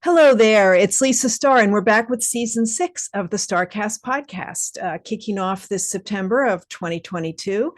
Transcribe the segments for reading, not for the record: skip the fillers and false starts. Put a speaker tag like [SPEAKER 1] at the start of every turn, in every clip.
[SPEAKER 1] Hello there, it's Lisa Starr, and we're back with season 6 of the StarrCast Podcast, kicking off this September of 2022.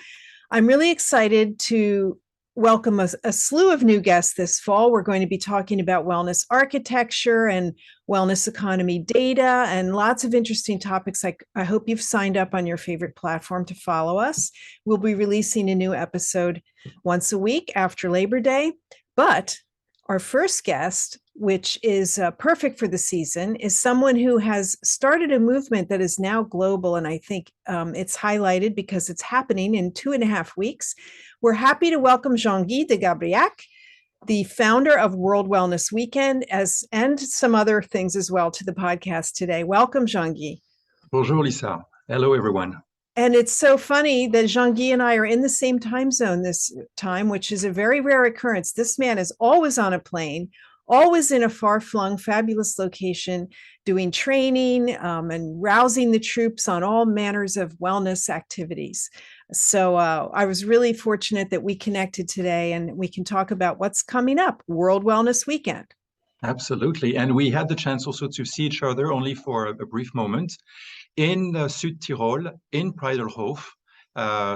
[SPEAKER 1] I'm really excited to welcome a slew of new guests this fall. We're going to be talking about wellness architecture and wellness economy data and lots of interesting topics. I hope you've signed up on your favorite platform to follow us. We'll be releasing a new episode once a week after Labor Day, but our first guest, which is perfect for the season, is someone who has started a movement that is now global. And I think it's highlighted because it's happening in 2.5 weeks. We're happy to welcome Jean-Guy de Gabriac, the founder of World Wellness Weekend, and some other things as well, to the podcast today. Welcome, Jean-Guy.
[SPEAKER 2] Bonjour, Lisa. Hello, everyone.
[SPEAKER 1] And it's so funny that Jean-Guy and I are in the same time zone this time, which is a very rare occurrence. This man is always on a plane, always in a far-flung, fabulous location, doing training and rousing the troops on all manners of wellness activities. So I was really fortunate that we connected today, and we can talk about what's coming up, World Wellness Weekend.
[SPEAKER 2] Absolutely. And we had the chance also to see each other only for a brief moment in Südtirol, in Preidelhof.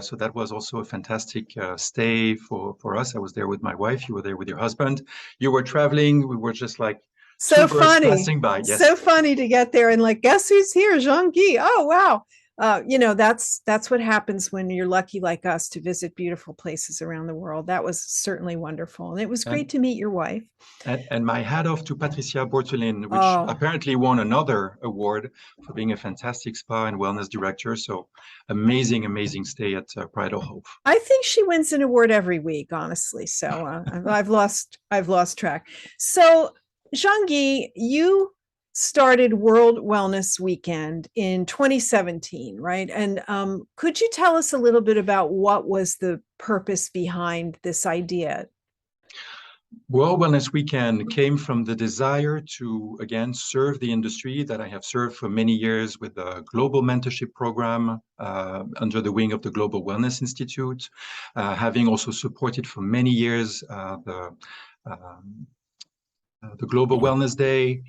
[SPEAKER 2] So that was also a fantastic stay for us. I was there with my wife. You were there with your husband. You were traveling. We were just like
[SPEAKER 1] so funny,
[SPEAKER 2] passing by. Yes.
[SPEAKER 1] So funny to get there and like, guess who's here? Jean-Guy. Oh, wow. That's what happens when you're lucky like us to visit beautiful places around the world. That was certainly wonderful. And it was great to meet your wife.
[SPEAKER 2] And my hat off to Patricia Bortolin, which apparently won another award for being a fantastic spa and wellness director. So amazing stay at Preidelhof.
[SPEAKER 1] I think she wins an award every week, honestly. So I've lost track. So Jean-Guy, you started World Wellness Weekend in 2017, right? And could you tell us a little bit about what was the purpose behind this idea?
[SPEAKER 2] World Wellness Weekend came from the desire to, again, serve the industry that I have served for many years with a global mentorship program under the wing of the Global Wellness Institute, having also supported for many years the Global Wellness Day.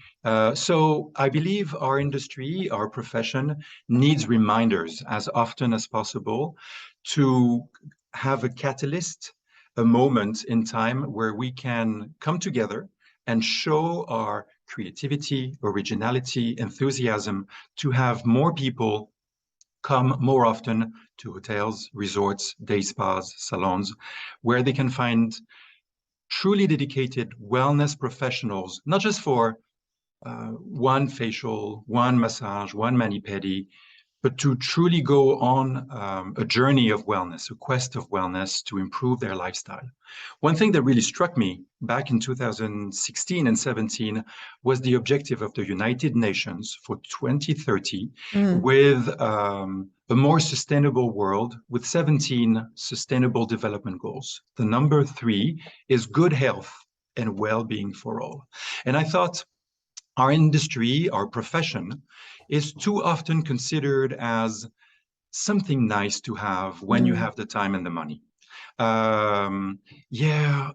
[SPEAKER 2] So I believe our industry, our profession, needs reminders as often as possible to have a catalyst, a moment in time where we can come together and show our creativity, originality, enthusiasm to have more people come more often to hotels, resorts, day spas, salons, where they can find truly dedicated wellness professionals, not just for one facial, one massage, one mani-pedi, but to truly go on a journey of wellness, a quest of wellness to improve their lifestyle. One thing that really struck me back in 2016 and 17 was the objective of the United Nations for 2030 with a more sustainable world with 17 sustainable development goals. The number 3 is good health and well-being for all. And I thought, our industry, our profession, is too often considered as something nice to have when you have the time and the money.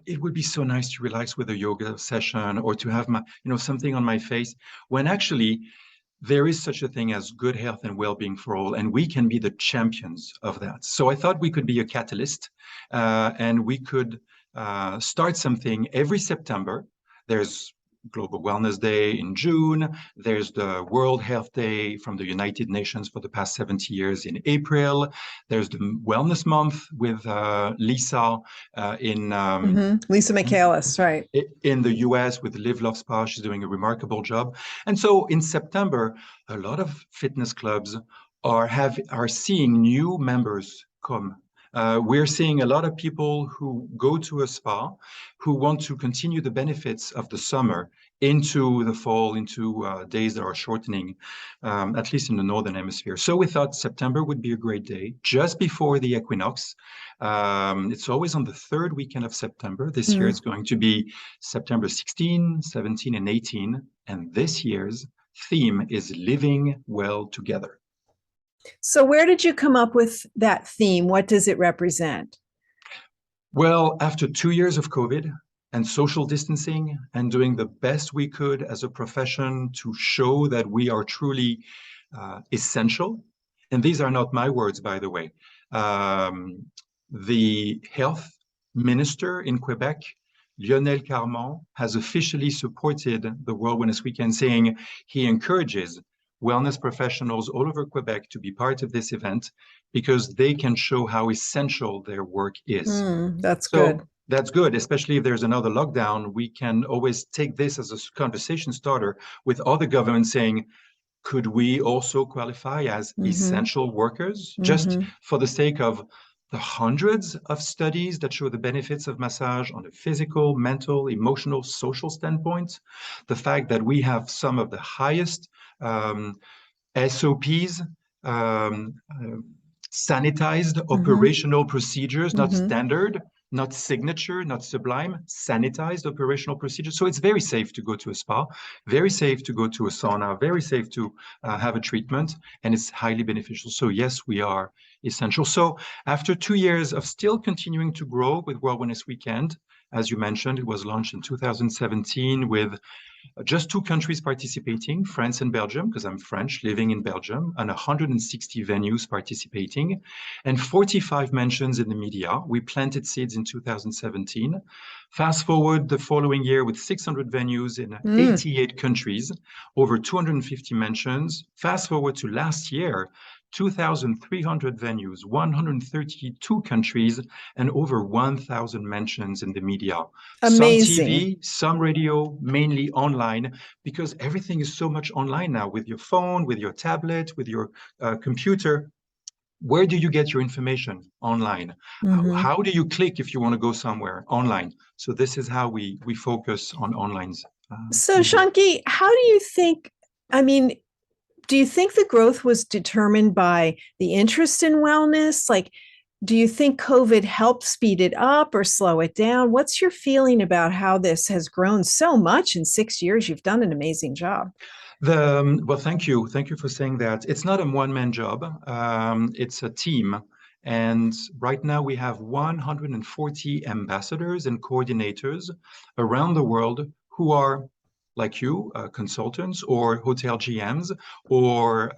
[SPEAKER 2] It would be so nice to relax with a yoga session or to have something on my face, when actually there is such a thing as good health and well-being for all, and we can be the champions of that. So I thought we could be a catalyst, and we could start something every September. There's Global Wellness Day in June. There's the World Health Day from the United Nations for the past 70 years in April. There's the Wellness Month with Lisa
[SPEAKER 1] Lisa Michaelis, right?
[SPEAKER 2] In the US with Live Love Spa. She's doing a remarkable job. And so in September, a lot of fitness clubs are seeing new members come. We're seeing a lot of people who go to a spa who want to continue the benefits of the summer into the fall, into days that are shortening, at least in the Northern Hemisphere. So we thought September would be a great day, just before the equinox. It's always on the third weekend of September. This year it's going to be September 16, 17, and 18. And this year's theme is Living Well Together.
[SPEAKER 1] So where did you come up with that theme? What does it represent?
[SPEAKER 2] Well, after 2 years of COVID and social distancing and doing the best we could as a profession to show that we are truly essential. And these are not my words, by the way. The health minister in Quebec, Lionel Carmon, has officially supported the World Wellness Weekend, saying he encourages wellness professionals all over Quebec to be part of this event because they can show how essential their work is.
[SPEAKER 1] That's good.
[SPEAKER 2] That's good, especially if there's another lockdown. We can always take this as a conversation starter with other governments saying, could we also qualify as essential workers, just for the sake of the hundreds of studies that show the benefits of massage on a physical, mental, emotional, social standpoint, the fact that we have some of the highest SOPs, sanitized operational procedures, not standard, not signature, not sublime, sanitized operational procedures. So it's very safe to go to a spa, very safe to go to a sauna, very safe to have a treatment, and it's highly beneficial. So yes, we are essential. So after 2 years of still continuing to grow with World Wellness Weekend, as you mentioned, it was launched in 2017 with just 2 countries participating, France and Belgium, because I'm French, living in Belgium, and 160 venues participating, and 45 mentions in the media. We planted seeds in 2017. Fast forward the following year with 600 venues in 88 countries, over 250 mentions. Fast forward to last year, 2,300 venues, 132 countries, and over 1,000 mentions in the media.
[SPEAKER 1] Amazing.
[SPEAKER 2] Some TV, some radio, mainly online, because everything is so much online now with your phone, with your tablet, with your computer. Where do you get your information? Online. How do you click if you want to go somewhere? Online. So this is how we focus on online.
[SPEAKER 1] So Jean-Guy, how do you think, do you think the growth was determined by the interest in wellness? Like, do you think COVID helped speed it up or slow it down? What's your feeling about how this has grown so much in 6 years? You've done an amazing job.
[SPEAKER 2] Well, thank you. Thank you for saying that. It's not a one-man job. It's a team. And right now we have 140 ambassadors and coordinators around the world who are like you, consultants or hotel GMs or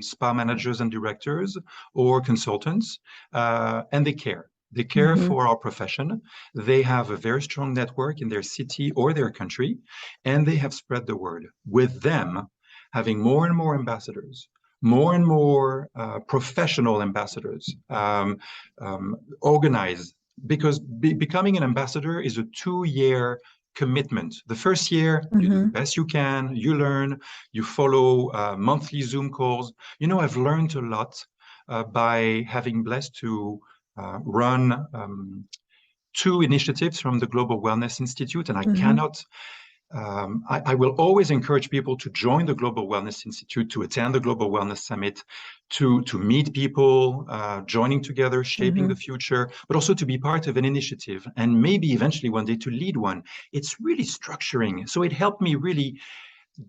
[SPEAKER 2] spa managers and directors or consultants, and they care. They care for our profession. They have a very strong network in their city or their country, and they have spread the word. With them, having more and more ambassadors, more and more professional ambassadors, organized, because becoming an ambassador is a 2-year commitment. The first year, you do the best you can, you learn, you follow monthly Zoom calls. You know, I've learned a lot by having blessed to run 2 initiatives from the Global Wellness Institute, and I cannot I will always encourage people to join the Global Wellness Institute, to attend the Global Wellness Summit, to meet people, joining together, shaping the future, but also to be part of an initiative and maybe eventually one day to lead one. It's really structuring. So it helped me really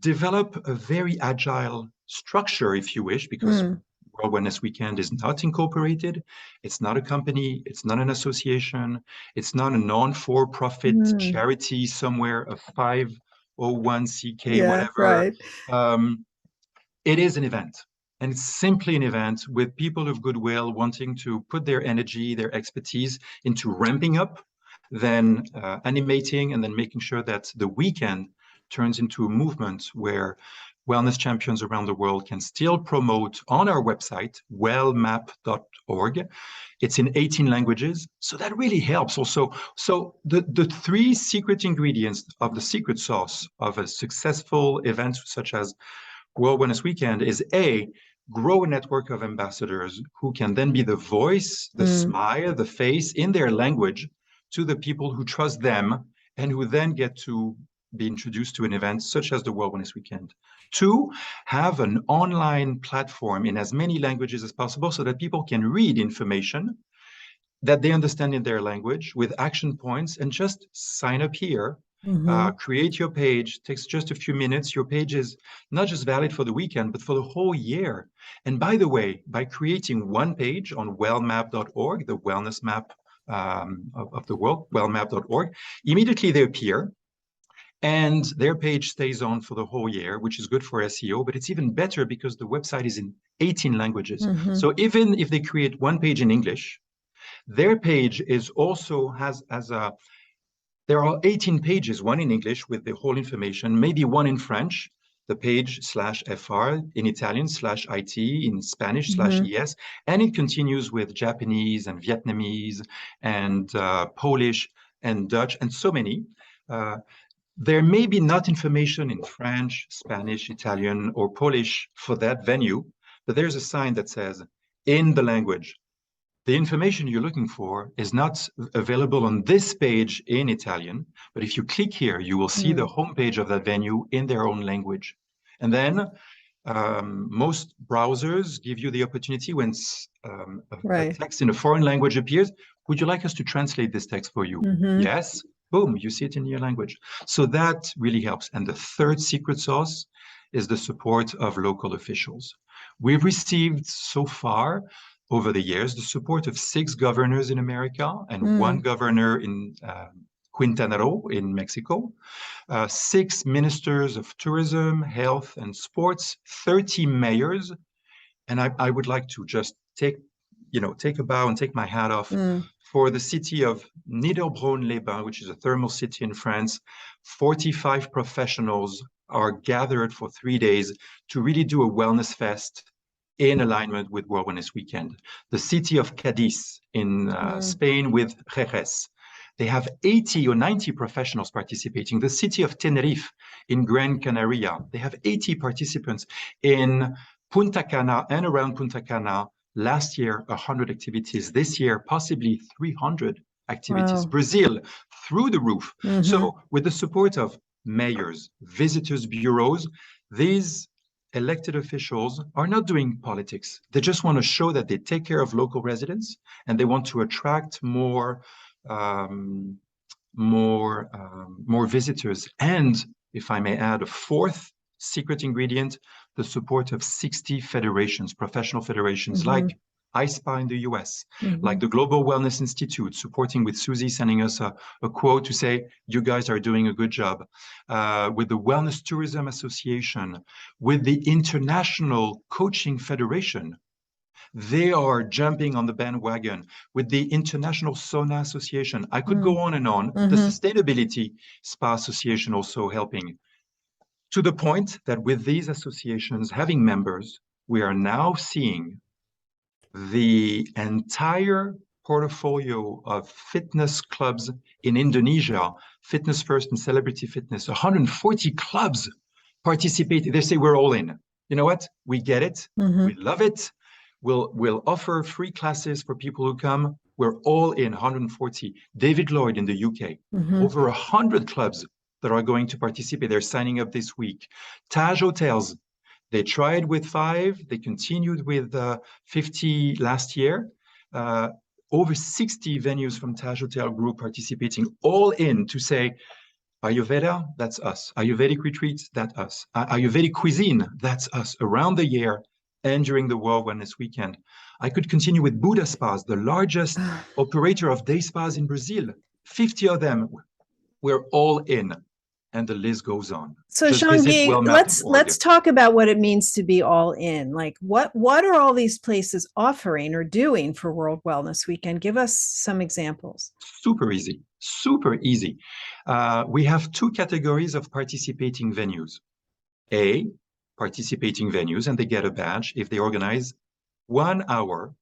[SPEAKER 2] develop a very agile structure, if you wish, because World Wellness Weekend is not incorporated. It's not a company. It's not an association. It's not a non-for-profit charity somewhere, a 501c whatever.
[SPEAKER 1] Right.
[SPEAKER 2] It is an event. And it's simply an event with people of goodwill wanting to put their energy, their expertise into ramping up, then animating, and then making sure that the weekend turns into a movement where wellness champions around the world can still promote on our website, wellmap.org. It's in 18 languages, so that really helps also. So the 3 secret ingredients of the secret sauce of a successful event such as World Wellness Weekend is A, grow a network of ambassadors who can then be the voice, the smile, the face in their language to the people who trust them and who then get to be introduced to an event such as the World Wellness Weekend. 2, have an online platform in as many languages as possible so that people can read information that they understand in their language with action points and just sign up here. Create your page. Takes just a few minutes. Your page is not just valid for the weekend, but for the whole year. And by the way, by creating one page on wellmap.org, the wellness map of the world, wellmap.org. Immediately they appear, and their page stays on for the whole year, which is good for SEO, but it's even better because the website is in 18 languages.
[SPEAKER 1] Mm-hmm.
[SPEAKER 2] So even if they create one page in English, their page is also there are 18 pages, one in English with the whole information, maybe one in French, the page /FR, in Italian /IT, in Spanish /ES, and it continues with Japanese and Vietnamese and Polish and Dutch and so many. There may be not information in French, Spanish, Italian, or Polish for that venue, but there's a sign that says, in the language. The information you're looking for is not available on this page in Italian, but if you click here, you will see the homepage of that venue in their own language. And then most browsers give you the opportunity when a text in a foreign language appears, would you like us to translate this text for you? Yes, boom, you see it in your language. So that really helps. And the third secret sauce is the support of local officials. We've received so far over the years, the support of 6 governors in America and 1 governor in Quintana Roo in Mexico, 6 ministers of tourism, health, and sports, 30 mayors. And I would like to just take a bow and take my hat off for the city of Niederbronn-les-Bains, which is a thermal city in France. 45 professionals are gathered for 3 days to really do a wellness fest in alignment with World Wellness Weekend. The city of Cadiz in Spain with Jerez. They have 80 or 90 professionals participating. The city of Tenerife in Gran Canaria. They have 80 participants. In Punta Cana and around Punta Cana, last year, 100 activities. This year, possibly 300 activities.
[SPEAKER 1] Wow.
[SPEAKER 2] Brazil, through the roof. So with the support of mayors, visitors bureaus, these elected officials are not doing politics. They just want to show that they take care of local residents and they want to attract more visitors. And if I may add a fourth secret ingredient, the support of 60 federations, professional federations like ISPA in the US, like the Global Wellness Institute, supporting with Susie, sending us a quote to say, you guys are doing a good job, with the Wellness Tourism Association, with the International Coaching Federation. They are jumping on the bandwagon with the International Sauna Association. I could go on and on. The Sustainability Spa Association also helping. To the point that with these associations having members, we are now seeing the entire portfolio of fitness clubs in Indonesia, Fitness First and Celebrity Fitness, 140 clubs participating. They say we're all in. You know what? We get it. We love it. We'll offer free classes for people who come. We're all in, 140. David Lloyd in the UK, over 100 clubs that are going to participate. They're signing up this week. Taj Hotels, they tried with 5, they continued with 50 last year. Over 60 venues from Taj Hotel Group participating, all in to say, Ayurveda, that's us. Ayurvedic retreats, that's us. Ayurvedic cuisine, that's us. Around the year and during the World Wellness Weekend. I could continue with Buddha Spas, the largest operator of day spas in Brazil. 50 of them, we're all in. And the list goes on.
[SPEAKER 1] So Jean-Guy, let's talk about what it means to be all in. Like what are all these places offering or doing for World Wellness Weekend? Give us some examples.
[SPEAKER 2] Super easy, super easy. We have 2 categories of participating venues. A, participating venues, and they get a badge if they organize 1 hour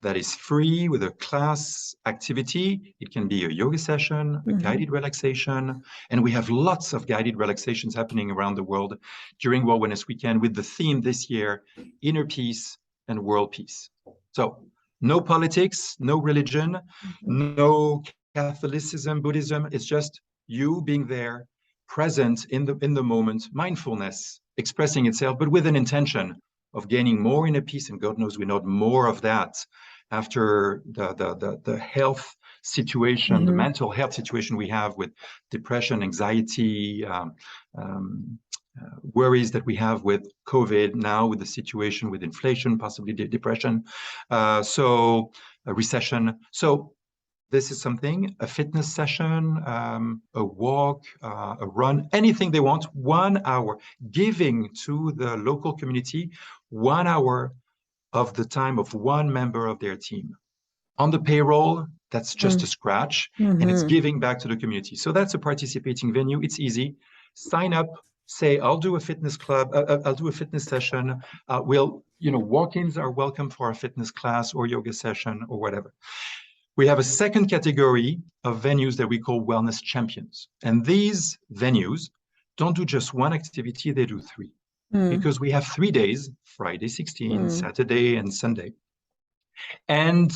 [SPEAKER 2] that is free with a class activity. It can be a yoga session, a guided relaxation, and we have lots of guided relaxations happening around the world during World Wellness Weekend with the theme this year, Inner Peace and World Peace. So no politics, no religion, no Catholicism, Buddhism. It's just you being there, present in the moment, mindfulness expressing itself, but with an intention of gaining more inner peace. And God knows we need more of that after the health situation, the mental health situation we have with depression, anxiety, worries that we have with COVID, now with the situation with inflation, possibly depression, so a recession. So this is something, a fitness session, a walk, a run, anything they want, 1 hour, giving to the local community 1 hour of the time of one member of their team. On the payroll, that's just a scratch, and it's giving back to the community. So that's a participating venue. It's easy. Sign up, say, I'll do a fitness club, I'll do a fitness session. Walk-ins are welcome for a fitness class or yoga session or whatever. We have a second category of venues that we call wellness champions. And these venues don't do just one activity, they do 3. Because we have 3 days, Friday 16, Saturday and Sunday. And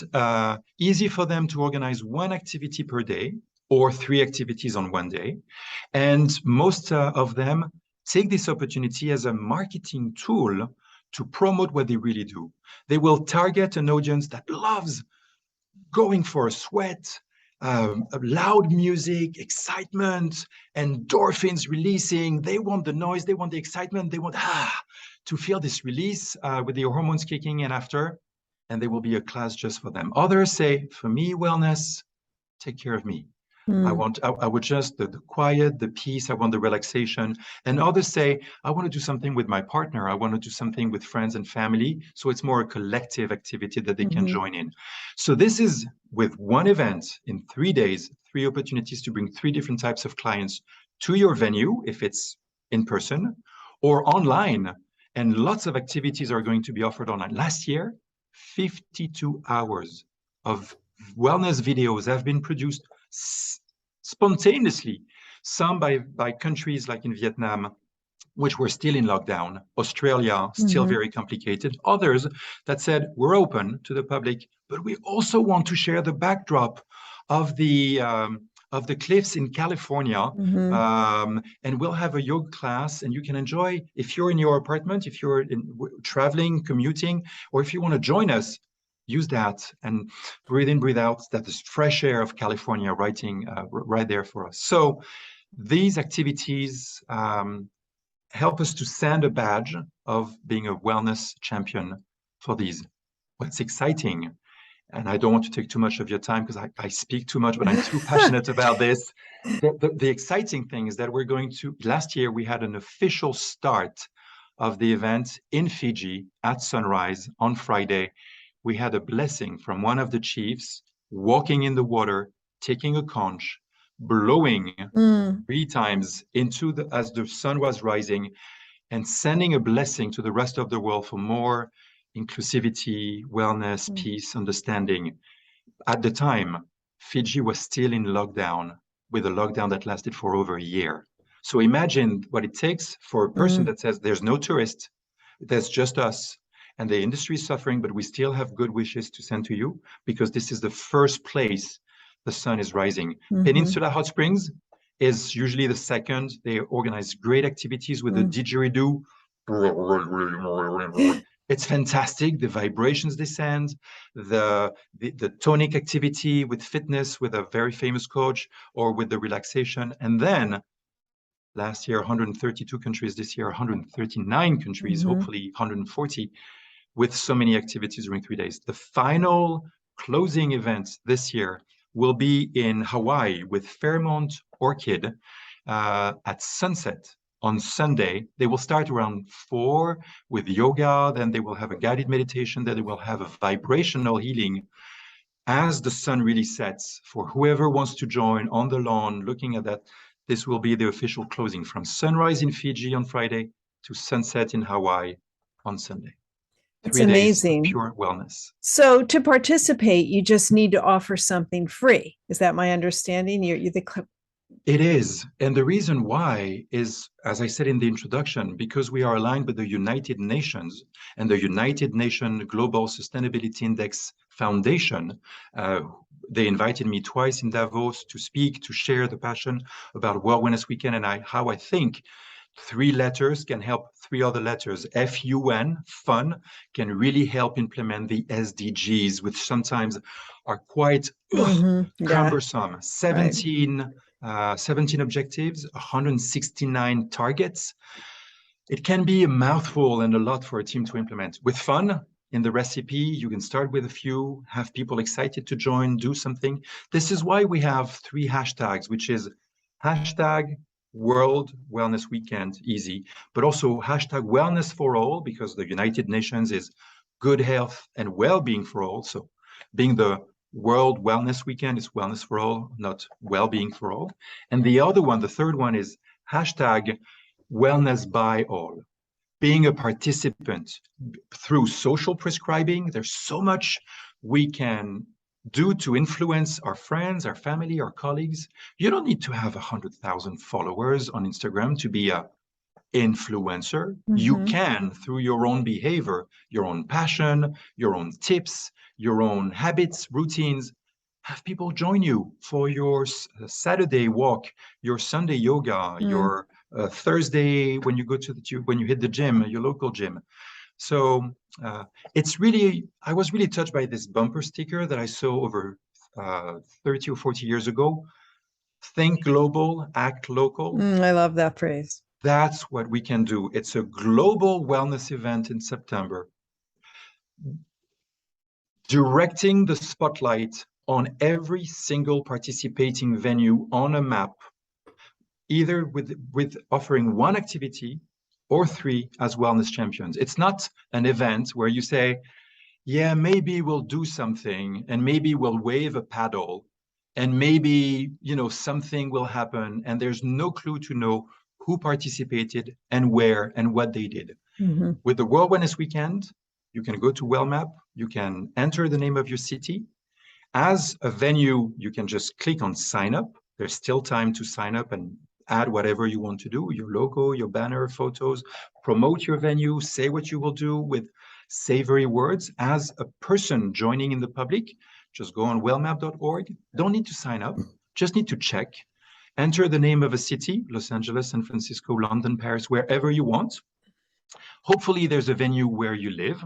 [SPEAKER 2] easy for them to organize 1 activity per day or 3 activities on 1 day. And most of them take this opportunity as a marketing tool to promote what they really do. They will target an audience that loves going for a sweat, loud music, excitement, endorphins releasing. They want the noise, they want the excitement, they want to feel this release with the hormones kicking in after, and there will be a class just for them. Others say, for me, wellness, take care of me. I would just the quiet, the peace, I want the relaxation. And others say, I want to do something with my partner. I want to do something with friends and family. So it's more a collective activity that they can join in. So this is with one event in 3 days, 3 opportunities to bring 3 different types of clients to your venue, if it's in person or online. And lots of activities are going to be offered online. Last year, 52 hours of wellness videos have been produced spontaneously, some by countries like in Vietnam, which were still in lockdown, Australia, still very complicated, others that said, we're open to the public, but we also want to share the backdrop of the cliffs in California, and we'll have a yoga class, and you can enjoy, if you're in your apartment, if you're traveling, commuting, or if you want to join us, use that and breathe in, breathe out. That is fresh air of California right there for us. So these activities help us to send a badge of being a wellness champion for these. What's exciting, and I don't want to take too much of your time because I speak too much, but I'm too passionate about this. The exciting thing is that last year we had an official start of the event in Fiji at sunrise on Friday. We had a blessing from one of the chiefs, walking in the water, taking a conch, blowing 3 times as the sun was rising, and sending a blessing to the rest of the world for more inclusivity, wellness, peace, understanding. At the time, Fiji was still in lockdown, with a lockdown that lasted for over a year. So imagine what it takes for a person that says, there's no tourist, there's just us, and the industry is suffering, but we still have good wishes to send to you, because this is the first place the sun is rising. Peninsula Hot Springs is usually the second. They organize great activities with the didgeridoo. It's fantastic. The vibrations they send, the tonic activity with fitness, with a very famous coach, or with the relaxation. And then last year, 132 countries, this year, 139 countries, hopefully 140, with so many activities during 3 days. The final closing event this year will be in Hawaii with Fairmont Orchid at sunset on Sunday. They will start around 4 with yoga, then they will have a guided meditation, then they will have a vibrational healing as the sun really sets. For whoever wants to join on the lawn, looking at that, this will be the official closing from sunrise in Fiji on Friday to sunset in Hawaii on Sunday.
[SPEAKER 1] It's amazing.
[SPEAKER 2] Pure wellness.
[SPEAKER 1] So to participate, you just need to offer something free. Is that my understanding?
[SPEAKER 2] It is. And the reason why is, as I said in the introduction, because we are aligned with the United Nations and the United Nations Global Sustainability Index Foundation. They invited me twice in Davos to speak, to share the passion about World Wellness Weekend, and how I think 3 letters can help 3 other letters. FUN, fun, can really help implement the SDGs, which sometimes are quite cumbersome. 17 objectives, 169 targets. It can be a mouthful and a lot for a team to implement. With fun, in the recipe. You can start with a few, have people excited to join, do something. This is why we have 3 hashtags, which is hashtag World Wellness Weekend, easy, but also hashtag Wellness for All, because the United Nations is good health and well-being for all. So being the World Wellness Weekend is wellness for all, not well-being for all. And the other one, the third one, is hashtag Wellness by All. Being a participant through social prescribing, there's so much we can do to influence our friends, our family, our colleagues. You don't need to have 100,000 followers on Instagram to be a influencer. You can, through your own behavior, your own passion, your own tips, your own habits, routines, have people join you for your Saturday walk, your Sunday yoga, your Thursday when you go to when you hit the gym, your local gym. So it's really, I was really touched by this bumper sticker that I saw over 30 or 40 years ago. Think global, act local.
[SPEAKER 1] I love that phrase.
[SPEAKER 2] That's what we can do. It's a global wellness event in September, directing the spotlight on every single participating venue on a map, either with offering one activity or 3 as wellness champions. It's not an event where you say, yeah, maybe we'll do something and maybe we'll wave a paddle and maybe, something will happen and there's no clue to know who participated and where and what they did. With the World Wellness Weekend, you can go to WellMap, you can enter the name of your city. As a venue, you can just click on sign up. There's still time to sign up and add whatever you want to do, your logo, your banner, photos, promote your venue, say what you will do with savory words. As a person joining in the public, just go on wellmap.org. Don't need to sign up, just need to check. Enter the name of a city, Los Angeles, San Francisco, London, Paris, wherever you want. Hopefully there's a venue where you live.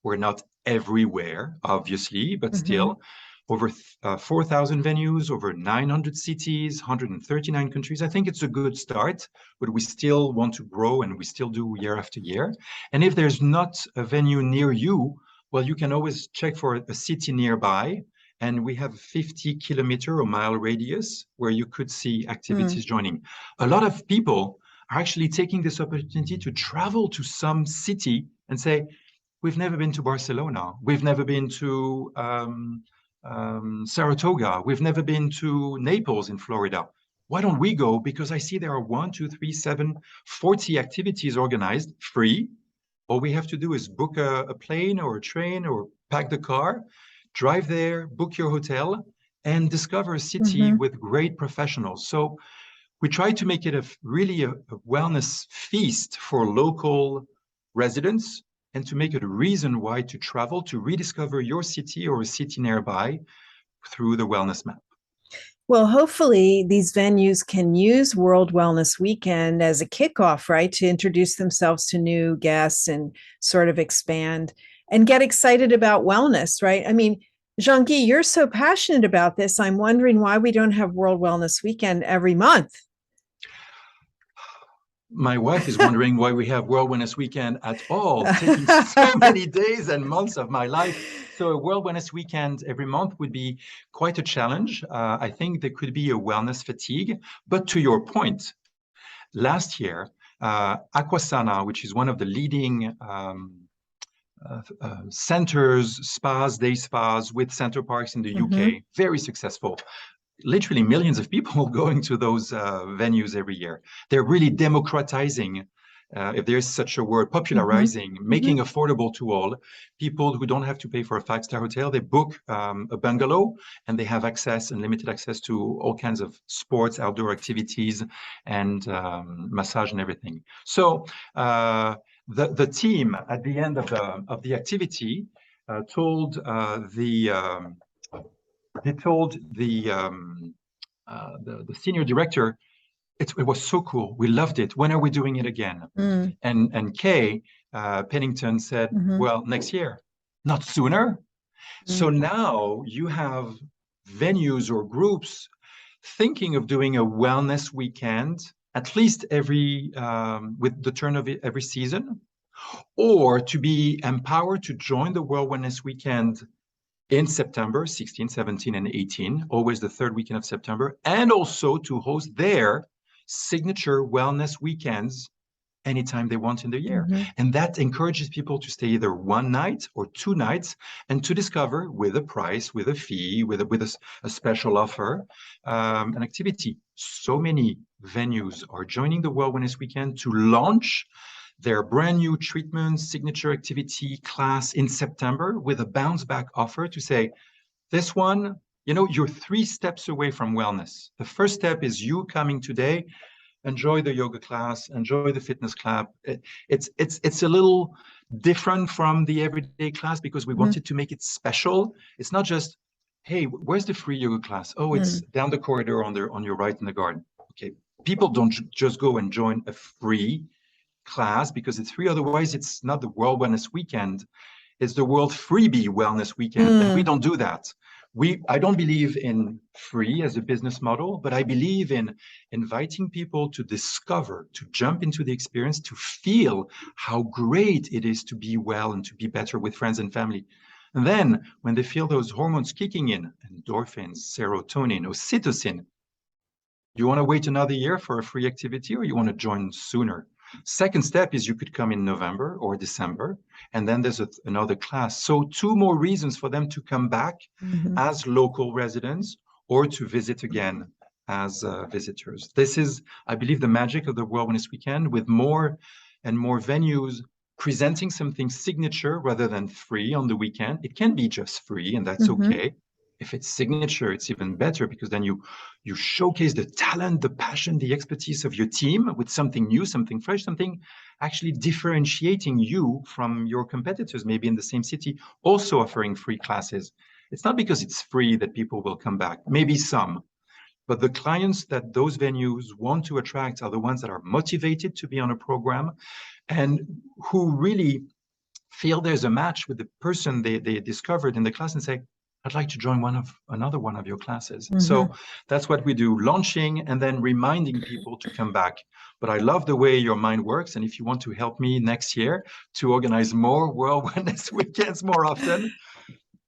[SPEAKER 2] We're not everywhere, obviously, but still. Over 4,000 venues, over 900 cities, 139 countries. I think it's a good start, but we still want to grow and we still do year after year. And if there's not a venue near you, well, you can always check for a city nearby. And we have a 50-kilometer or mile radius where you could see activities joining. A lot of people are actually taking this opportunity to travel to some city and say, we've never been to Barcelona. We've never been to Saratoga. We've never been to Naples in Florida. Why don't we go? Because I see there are 1, 2, 3, 7, 40 activities organized, free. All we have to do is book a plane or a train or pack the car, drive there, book your hotel, and discover a city with great professionals. So we try to make it really a wellness feast for local residents, and to make it a reason why to travel, to rediscover your city or a city nearby through the wellness map.
[SPEAKER 1] Well, hopefully these venues can use World Wellness Weekend as a kickoff, right? To introduce themselves to new guests and sort of expand and get excited about wellness, right? I mean, Jean-Guy, you're so passionate about this. I'm wondering why we don't have World Wellness Weekend every month.
[SPEAKER 2] My wife is wondering why we have World Wellness Weekend at all, taking so many days and months of my life. So a World Wellness Weekend every month would be quite a challenge. I think there could be a wellness fatigue. But to your point, last year, Aquasana, which is one of the leading centers, spas, day spas with center parks in the UK, very successful. Literally millions of people going to those venues every year. They're really democratizing, if there's such a word, popularizing, making affordable to all. People who don't have to pay for a 5-star hotel, they book a bungalow and they have access, unlimited access to all kinds of sports, outdoor activities, and massage and everything. So the team at the end of the activity told the senior director, it was so cool. We loved it. When are we doing it again? And Kay Pennington said, well, next year, not sooner. So now you have venues or groups thinking of doing a wellness weekend, at least with the turn of every season. or to be empowered to join the World Wellness Weekend in September 16, 17, and 18, always the third weekend of September, and also to host their signature wellness weekends anytime they want in the year.
[SPEAKER 1] Mm-hmm.
[SPEAKER 2] And that encourages people to stay either one night or 2 nights and to discover with a price, with a fee, with a special offer, an activity. So many venues are joining the World Wellness Weekend to launch their brand new treatment signature activity class in September with a bounce back offer to say, this one, you're 3 steps away from wellness. The first step is you coming today, enjoy the yoga class, enjoy the fitness club. It's a little different from the everyday class because we wanted to make it special. It's not just, hey, where's the free yoga class? Oh, it's down the corridor on your right in the garden. Okay, people don't just go and join a free class because it's free. Otherwise, it's not the World Wellness Weekend. It's the World Freebie Wellness Weekend. And we don't do that. I don't believe in free as a business model, but I believe in inviting people to discover, to jump into the experience, to feel how great it is to be well and to be better with friends and family. And then when they feel those hormones kicking in, endorphins, serotonin, oxytocin, you want to wait another year for a free activity or you want to join sooner? Second step is you could come in November or December, and then there's another class. So 2 more reasons for them to come back as local residents or to visit again as visitors. This is, I believe, the magic of the World Wellness Weekend, with more and more venues presenting something signature rather than free on the weekend. It can be just free, and that's okay. If it's signature, it's even better because then you showcase the talent, the passion, the expertise of your team with something new, something fresh, something actually differentiating you from your competitors, maybe in the same city, also offering free classes. It's not because it's free that people will come back, maybe some, but the clients that those venues want to attract are the ones that are motivated to be on a program and who really feel there's a match with the person they discovered in the class and say, I'd like to join another one of your classes. So that's what we do, launching and then reminding people to come back. But I love the way your mind works. And if you want to help me next year to organize more World Wellness Weekends more often,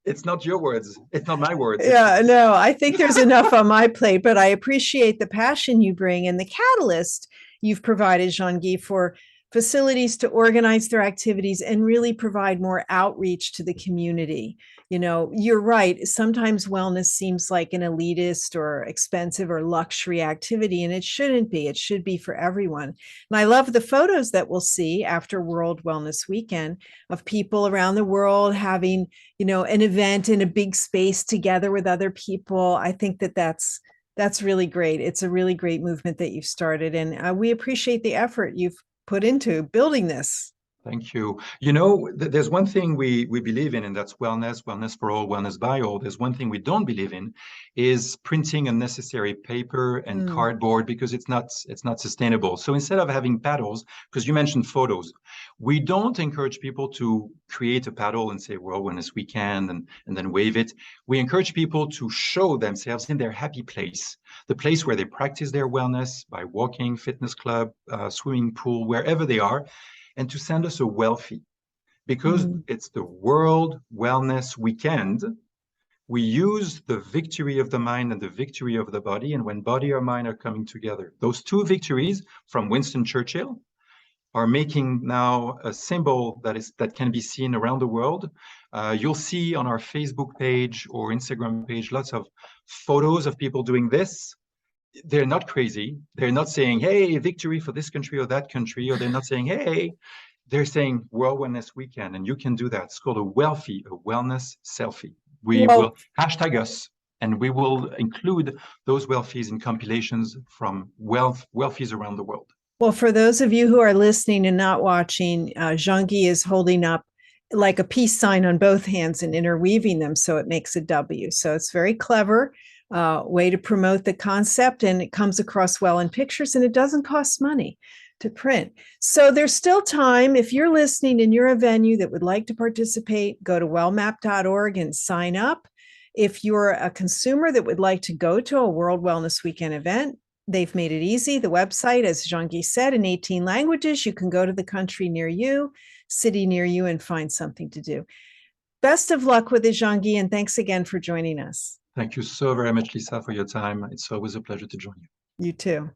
[SPEAKER 2] it's not your words. It's not my words.
[SPEAKER 1] Yeah, no, I think there's enough on my plate, but I appreciate the passion you bring and the catalyst you've provided, Jean-Guy, for facilities to organize their activities and really provide more outreach to the community. You're right. Sometimes wellness seems like an elitist or expensive or luxury activity, and it shouldn't be. It should be for everyone. And I love the photos that we'll see after World Wellness Weekend of people around the world having, an event in a big space together with other people. I think that's really great. It's a really great movement that you've started, and we appreciate the effort you've put into building this.
[SPEAKER 2] Thank you. There's one thing we believe in, and that's wellness for all, wellness by all. There's one thing we don't believe in is printing unnecessary paper and cardboard because it's not sustainable. So instead of having paddles, because you mentioned photos, we don't encourage people to create a paddle and say, well, wellness weekend and then wave it. We encourage people to show themselves in their happy place, the place where they practice their wellness by walking, fitness club, swimming pool, wherever they are, and to send us a Wellfie. Because it's the World Wellness Weekend, we use the victory of the mind and the victory of the body, and when body and mind are coming together, those 2 victories from Winston Churchill are making now a symbol that can be seen around the world. You'll see on our Facebook page or Instagram page lots of photos of people doing this. They're not crazy. They're not saying, hey, victory for this country or that country, or they're not saying, hey, they're saying World Wellness Weekend, and you can do that. It's called a Wellfie, a wellness selfie. We will hashtag us, and we will include those Wellfies in compilations from Wellfies around the world.
[SPEAKER 1] Well, for those of you who are listening and not watching, Jean-Guy is holding up like a peace sign on both hands and interweaving them so it makes a W. So it's very clever. Way to promote the concept, and it comes across well in pictures, and it doesn't cost money to print. So there's still time. If you're listening and you're a venue that would like to participate, go to wellmap.org and sign up. If you're a consumer that would like to go to a World Wellness Weekend event, they've made it easy. The website, as Jean-Guy said, in 18 languages. You can go to the country near you, city near you and find something to do. Best of luck with it, Jean-Guy, and thanks again for joining us.
[SPEAKER 2] Thank you so very much, Lisa, for your time. It's always a pleasure to join you.
[SPEAKER 1] You too.